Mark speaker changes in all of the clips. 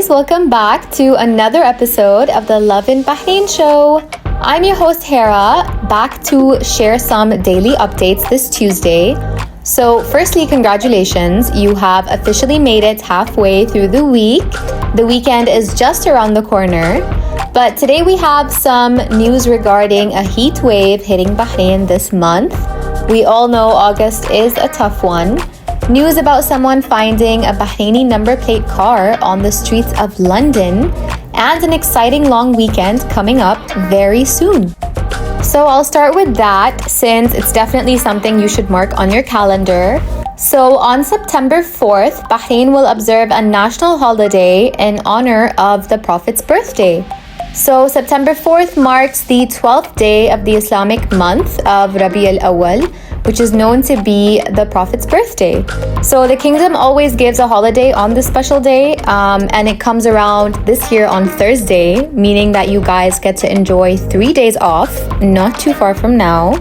Speaker 1: guys, welcome back to another episode of the Love in Bahrain show. I'm your host Hera, back to share some daily updates this Tuesday. So firstly, congratulations, you have officially made it halfway through the week. The weekend is just around the corner. But today we have some news regarding a heat wave hitting Bahrain this month. We all know August is a tough one. News about someone finding a Bahraini number plate car on the streets of London, and an exciting long weekend coming up very soon. So I'll start with that since it's definitely something you should mark on your calendar. So on September 4th, Bahrain will observe a national holiday in honor of the Prophet's birthday. So September 4th marks the 12th day of the Islamic month of Rabi al-Awwal, which is known to be the Prophet's birthday. So the kingdom always gives a holiday on this special day, and it comes around this year on Thursday, meaning that you guys get to enjoy 3 days off, not too far from now.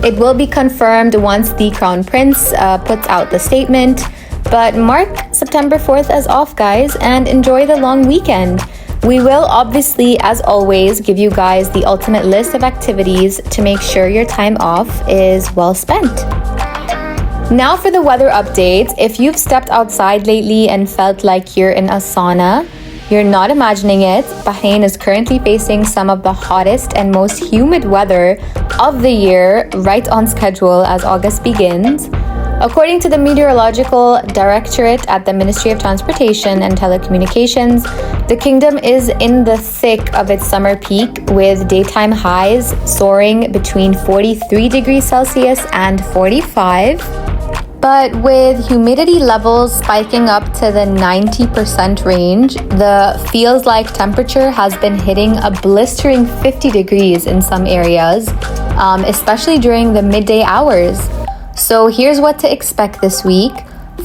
Speaker 1: It will be confirmed once the Crown Prince puts out the statement, but mark September 4th as off, guys, and enjoy the long weekend. We will obviously, as always, give you guys the ultimate list of activities to make sure your time off is well spent. Now for the weather update. If you've stepped outside lately and felt like you're in a sauna, you're not imagining it. Bahrain is currently facing some of the hottest and most humid weather of the year, right on schedule as August begins. According to the Meteorological Directorate at the Ministry of Transportation and Telecommunications, the kingdom is in the thick of its summer peak, with daytime highs soaring between 43 degrees Celsius and 45. But with humidity levels spiking up to the 90% range, the feels like temperature has been hitting a blistering 50 degrees in some areas, especially during the midday hours. So here's what to expect this week.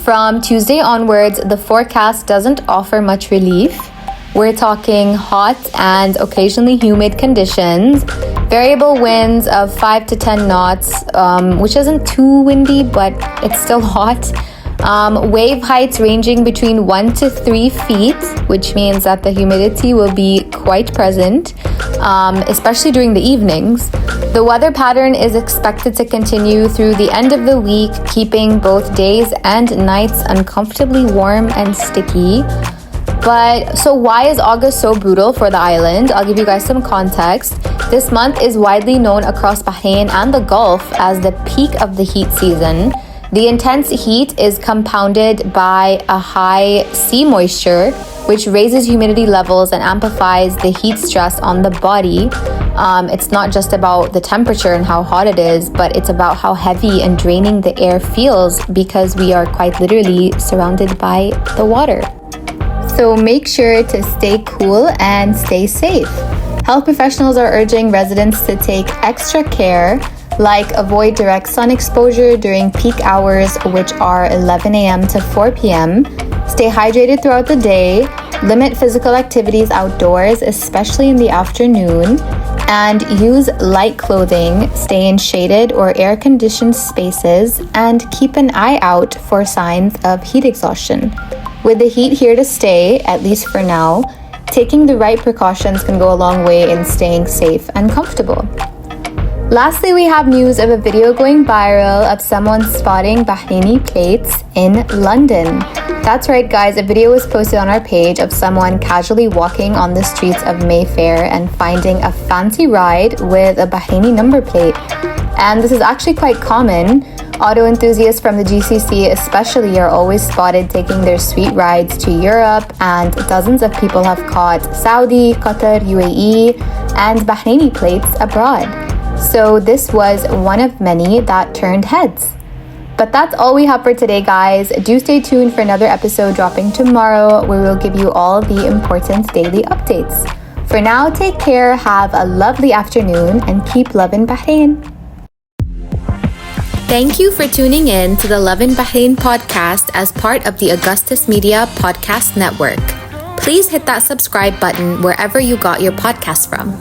Speaker 1: From Tuesday onwards, the forecast doesn't offer much relief. We're talking hot and occasionally humid conditions, variable winds of 5 to 10 knots, which isn't too windy, but it's still hot. Wave heights ranging between 1 to 3 feet, which means that the humidity will be quite present, especially during the evenings. The weather pattern is expected to continue through the end of the week, keeping both days and nights uncomfortably warm and sticky. But so why is August so brutal for the island? I'll give you guys some context. This month is widely known across Bahrain and the Gulf as the peak of the heat season. The intense heat is compounded by a high sea moisture, which raises humidity levels and amplifies the heat stress on the body. It's not just about the temperature and how hot it is, but it's about how heavy and draining the air feels because we are quite literally surrounded by the water. So make sure to stay cool and stay safe. Health professionals are urging residents to take extra care, like avoid direct sun exposure during peak hours, which are 11 a.m. to 4 p.m. Stay hydrated throughout the day, limit physical activities outdoors, especially in the afternoon, and use light clothing, stay in shaded or air-conditioned spaces, and keep an eye out for signs of heat exhaustion. With the heat here to stay, at least for now, taking the right precautions can go a long way in staying safe and comfortable. Lastly, we have news of a video going viral of someone spotting Bahraini plates in London. That's right, guys, a video was posted on our page of someone casually walking on the streets of Mayfair and finding a fancy ride with a Bahraini number plate. And this is actually quite common. Auto enthusiasts from the GCC especially are always spotted taking their sweet rides to Europe, and dozens of people have caught Saudi, Qatar, UAE, and Bahraini plates abroad. So this was one of many that turned heads. But that's all we have for today, guys. Do stay tuned for another episode dropping tomorrow, where we'll give you all the important daily updates. For now, take care, have a lovely afternoon, and keep loving Bahrain. Thank you for tuning in to the Love in Bahrain podcast as part of the Augustus Media Podcast Network. Please hit that subscribe button wherever you got your podcasts from.